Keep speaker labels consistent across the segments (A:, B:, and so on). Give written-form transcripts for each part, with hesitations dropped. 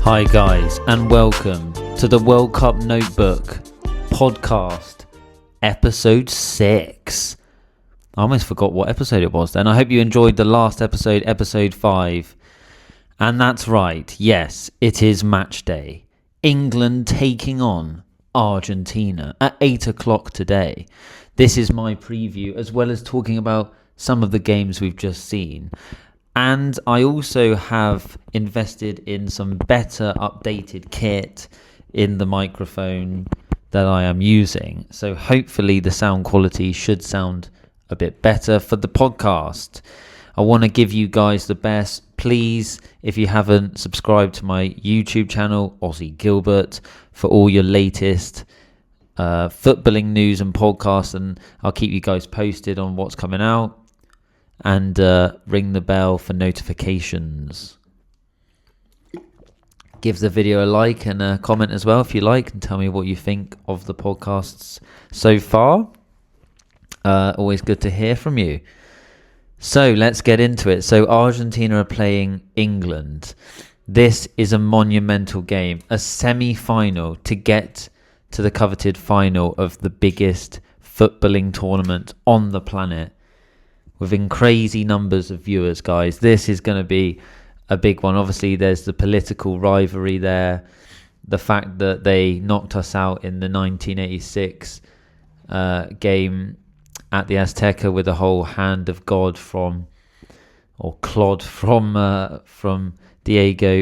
A: Hi guys, and welcome to the World Cup Notebook podcast, episode 6. I almost forgot what episode it was then. I hope you enjoyed the last episode, episode 5. And that's right, yes, it is match day. England taking on Argentina at 8 o'clock today. This is my preview, as well as talking about some of the games we've just seen. And I also have invested in some better updated kit in the microphone that I am using. So hopefully the sound quality should sound a bit better for the podcast. I want to give you guys the best. Please, if you haven't subscribed to my YouTube channel, Aussie Gilbert, for all your latest footballing news and podcasts, and I'll keep you guys posted on what's coming out. And ring the bell for notifications. Give the video a like and a comment as well if you like, and tell me what you think of the podcasts so far. Always good to hear from you. So let's get into it. So Argentina are playing England. This is a monumental game, a semi-final to get to the coveted final of the biggest footballing tournament on the planet. Within crazy numbers of viewers, guys. This is going to be a big one. Obviously, there's the political rivalry there. The fact that they knocked us out in the 1986 game at the Azteca with a whole hand of God from Diego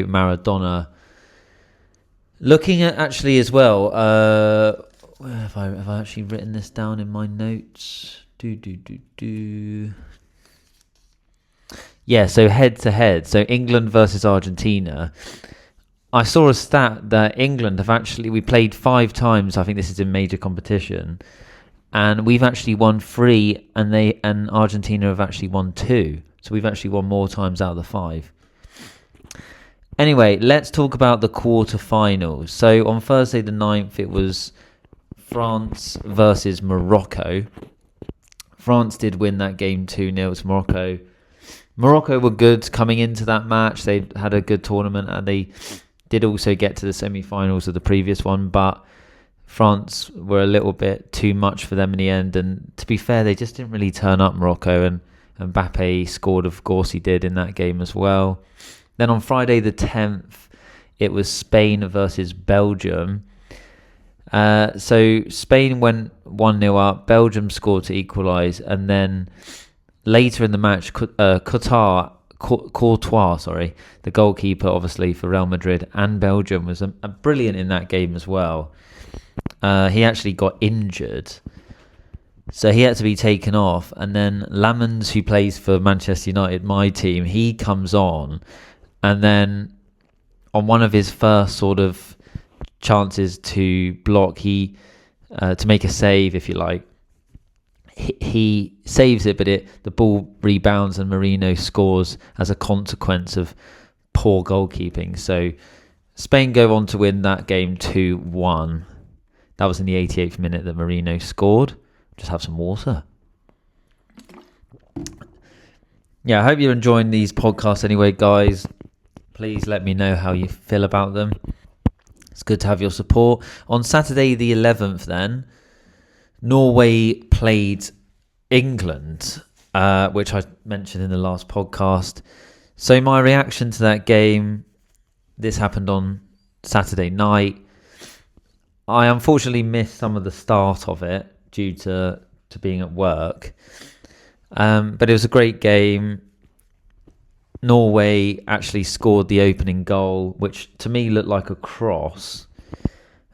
A: Maradona. Looking at actually as well, where have I actually written this down in my notes? Yeah, so head to head. So England versus Argentina. I saw a stat that England we played 5 times. I think this is in major competition, and we've actually won 3, and Argentina have actually won 2. So we've actually won more times out of the 5. Anyway, let's talk about the quarterfinals. So on Thursday the 9th, it was France versus Morocco. France did win that game 2-0 to Morocco. Morocco were good coming into that match. They had a good tournament, and they did also get to the semi-finals of the previous one, but France were a little bit too much for them in the end. And to be fair, they just didn't really turn up, Morocco, and Mbappe scored, of course he did, in that game as well. Then on Friday the 10th, it was Spain versus Belgium. So Spain went 1-0 up, Belgium scored to equalise, and then later in the match, Courtois, the goalkeeper obviously for Real Madrid and Belgium, was a brilliant in that game as well. He actually got injured, so he had to be taken off, and then Lamens, who plays for Manchester United, my team, he comes on, and then on one of his first sort of chances to block, to make a save, if you like, he saves it, but the ball rebounds and Marino scores as a consequence of poor goalkeeping. So Spain go on to win that game 2-1. That was in the 88th minute that Marino scored. Just have some water. Yeah, I hope you're enjoying these podcasts anyway, guys. Please let me know how you feel about them. It's good to have your support. On Saturday the 11th then, Norway played England, which I mentioned in the last podcast. So my reaction to that game, this happened on Saturday night. I unfortunately missed some of the start of it due to being at work. But it was a great game. Norway actually scored the opening goal, which to me looked like a cross.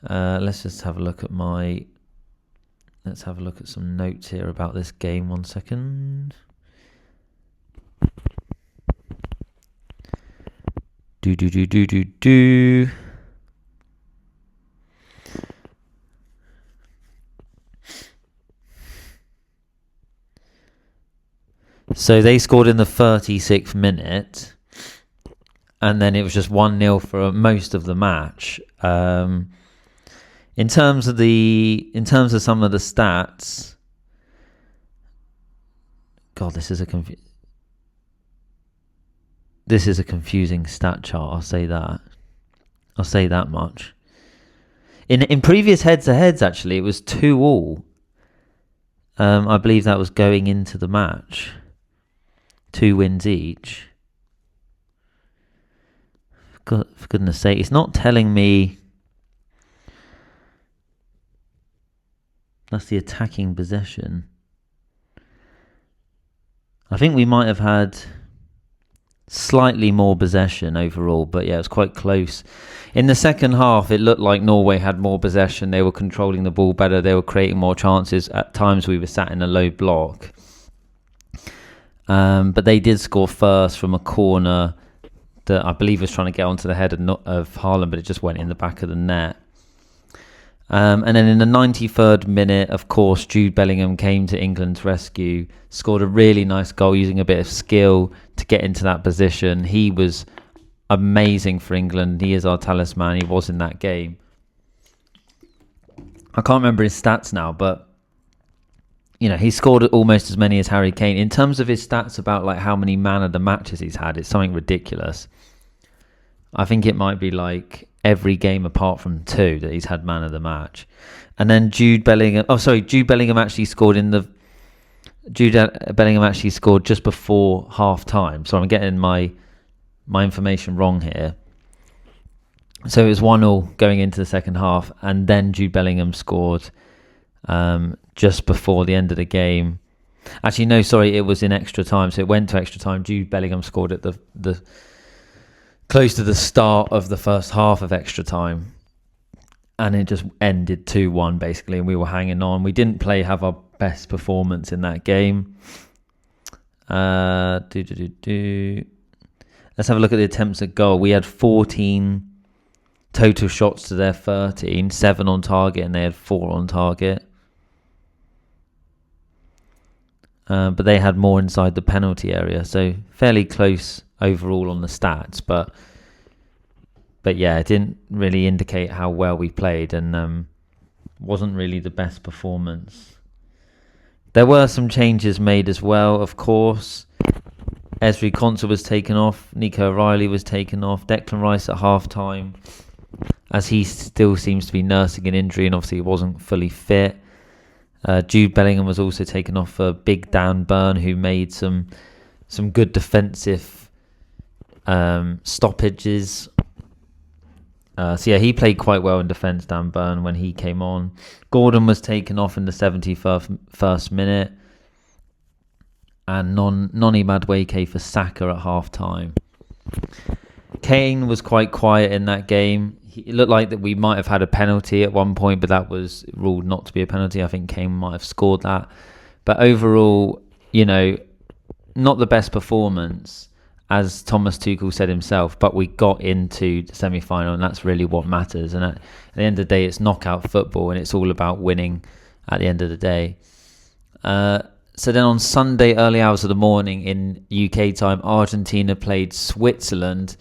A: Let's just have a look at Let's have a look at some notes here about this game. 1 second. So they scored in the 36th minute, and then it was just 1-0 for most of the match. In terms of some of the stats, God, this is a confusing stat chart, I'll say that. I'll say that much. In previous heads-to-heads, actually, it was 2-2. I believe that was going into the match. 2 wins each. For goodness sake, it's not telling me. That's the attacking possession. I think we might have had slightly more possession overall, but yeah, it was quite close. In the second half, it looked like Norway had more possession. They were controlling the ball better. They were creating more chances. At times, we were sat in a low block. But they did score first from a corner that I believe was trying to get onto the head of Haaland, but it just went in the back of the net. And then in the 93rd minute, of course, Jude Bellingham came to England's rescue, scored a really nice goal using a bit of skill to get into that position. He was amazing for England. He is our talisman. He was in that game. I can't remember his stats now, but he scored almost as many as Harry Kane. In terms of his stats about like how many man of the matches he's had, it's something ridiculous. I think it might be like every game apart from 2 that he's had man of the match. And then Jude Bellingham actually scored just before half time. So I'm getting my information wrong here. So it was 1-1 going into the second half, and then Jude Bellingham scored just before the end of the game. Actually, no, sorry, it was in extra time. So it went to extra time. Jude Bellingham scored at the close to the start of the first half of extra time, and it just ended 2-1 basically, and we were hanging on. We didn't have our best performance in that game. Let's have a look at the attempts at goal. We had 14 total shots to their 13, 7 on target, and they had 4 on target. But they had more inside the penalty area, so fairly close overall on the stats, but yeah, it didn't really indicate how well we played, and wasn't really the best performance. There were some changes made as well, of course. Ezri Konsa was taken off, Nico O'Reilly was taken off, Declan Rice at half-time, as he still seems to be nursing an injury, and obviously he wasn't fully fit. Jude Bellingham was also taken off for Big Dan Burn, who made some good defensive stoppages. So yeah, he played quite well in defence, Dan Burn, when he came on. Gordon was taken off in the 71st minute, and Noni Madueke for Saka at half time. Kane was quite quiet in that game. It looked like that we might have had a penalty at one point, but that was ruled not to be a penalty. I think Kane might have scored that. But overall, not the best performance, as Thomas Tuchel said himself, but we got into the semi-final, and that's really what matters. And at the end of the day, it's knockout football, and it's all about winning at the end of the day. So then on Sunday, early hours of the morning in UK time, Argentina played Switzerland.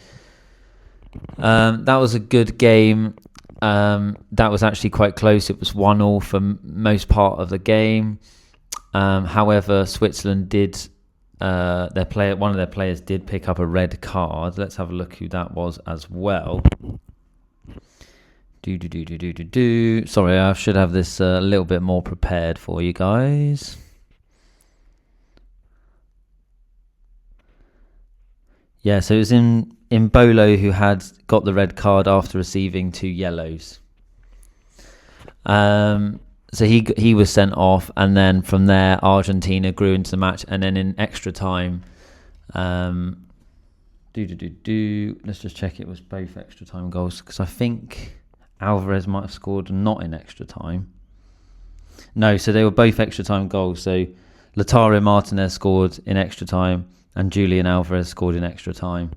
A: That was a good game. That was actually quite close. It was 1-1 for most part of the game. However, Switzerland did... one of their players did pick up a red card. Let's have a look who that was as well. Sorry, I should have this a little bit more prepared for you guys. Yeah, so it was in Bolo, who had got the red card after receiving 2 yellows. So he was sent off, and then from there Argentina grew into the match, and then in extra time, let's just check it was both extra time goals, because I think Alvarez might have scored not in extra time. No, so they were both extra time goals. So Lautaro Martinez scored in extra time, and Julian Alvarez scored in extra time.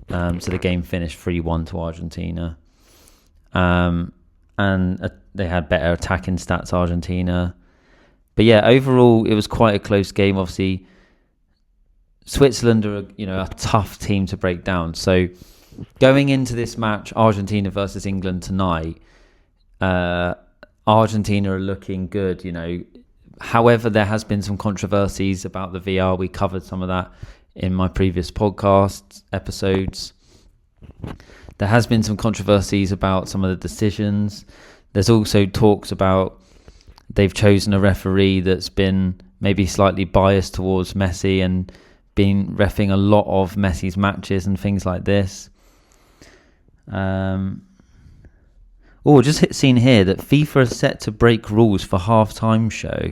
A: So the game finished 3-1 to Argentina. And they had better attacking stats, Argentina. But yeah, overall, it was quite a close game. Obviously, Switzerland are a tough team to break down. So going into this match, Argentina versus England tonight, Argentina are looking good. However, there has been some controversies about the VR. We covered some of that in my previous podcast episodes. There has been some controversies about some of the decisions. There's also talks about they've chosen a referee that's been maybe slightly biased towards Messi and been reffing a lot of Messi's matches and things like this. Just seen here that FIFA is set to break rules for halftime show.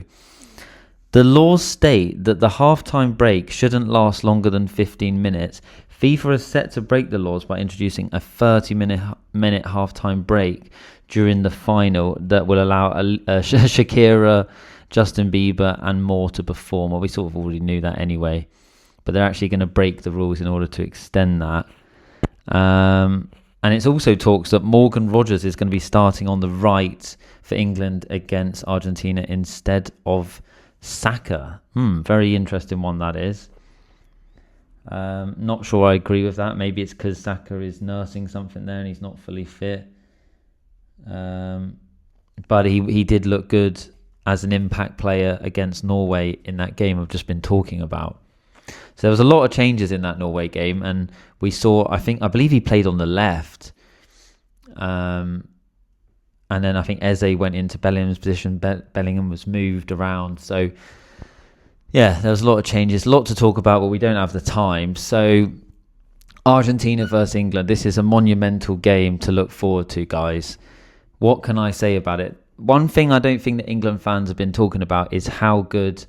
A: The laws state that the halftime break shouldn't last longer than 15 minutes. FIFA is set to break the laws by introducing a 30-minute halftime break during the final that will allow Shakira, Justin Bieber and more to perform. Well, we sort of already knew that anyway, but they're actually going to break the rules in order to extend that. And it's also talks that Morgan Rogers is going to be starting on the right for England against Argentina instead of Saka. Very interesting one that is. Not sure I agree with that. Maybe it's because Saka is nursing something there and he's not fully fit. But he did look good as an impact player against Norway in that game I've just been talking about. So there was a lot of changes in that Norway game, and we saw, I believe he played on the left. And then I think Eze went into Bellingham's position. Bellingham was moved around. So yeah, there was a lot of changes, a lot to talk about, but we don't have the time. So Argentina versus England, this is a monumental game to look forward to, guys. What can I say about it? One thing I don't think that England fans have been talking about is how good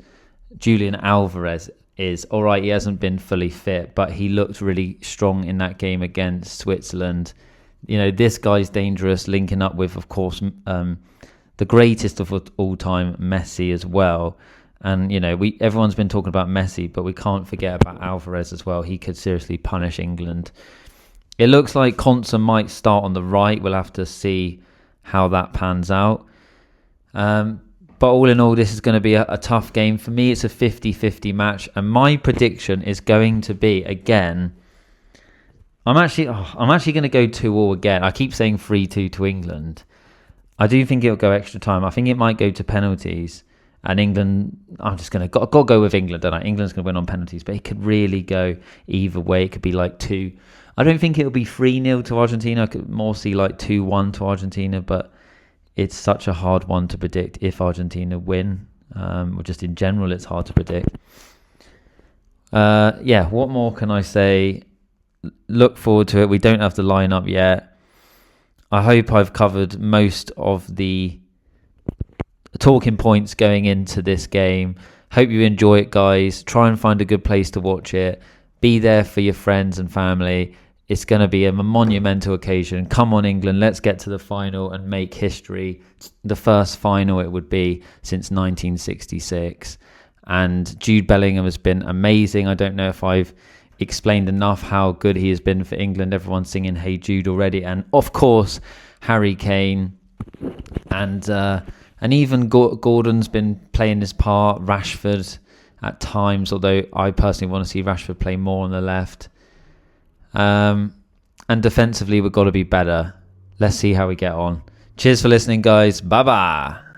A: Julian Alvarez is. All right, he hasn't been fully fit, but he looked really strong in that game against Switzerland. You know, this guy's dangerous, linking up with, of course, the greatest of all time, Messi as well. And, you know, everyone's been talking about Messi, but we can't forget about Alvarez as well. He could seriously punish England. It looks like Konsa might start on the right. We'll have to see how that pans out. But all in all, this is going to be a tough game. For me, it's a 50-50 match. And my prediction is going to be, again, I'm actually going to go 2-2 again. I keep saying 3-2 to England. I do think it'll go extra time. I think it might go to penalties. And England, I'm just going to got to go with England, don't I? England's going to win on penalties. But it could really go either way. It could be like 2. I don't think it'll be 3-0 to Argentina. I could more see like 2-1 to Argentina. But it's such a hard one to predict if Argentina win. Or just in general, it's hard to predict. What more can I say? Look forward to it. We don't have the lineup yet. I hope I've covered most of the talking points going into this game. Hope you enjoy it, guys. Try and find a good place to watch it. Be there for your friends and family. It's going to be a monumental occasion. Come on, England. Let's get to the final and make history. The first final it would be since 1966. And Jude Bellingham has been amazing. I don't know if I've explained enough how good he has been for England. Everyone's singing Hey Jude already. And, of course, Harry Kane. And even Gordon's been playing his part. Rashford at times, although I personally want to see Rashford play more on the left. And defensively, we've got to be better. Let's see how we get on. Cheers for listening, guys. Bye-bye.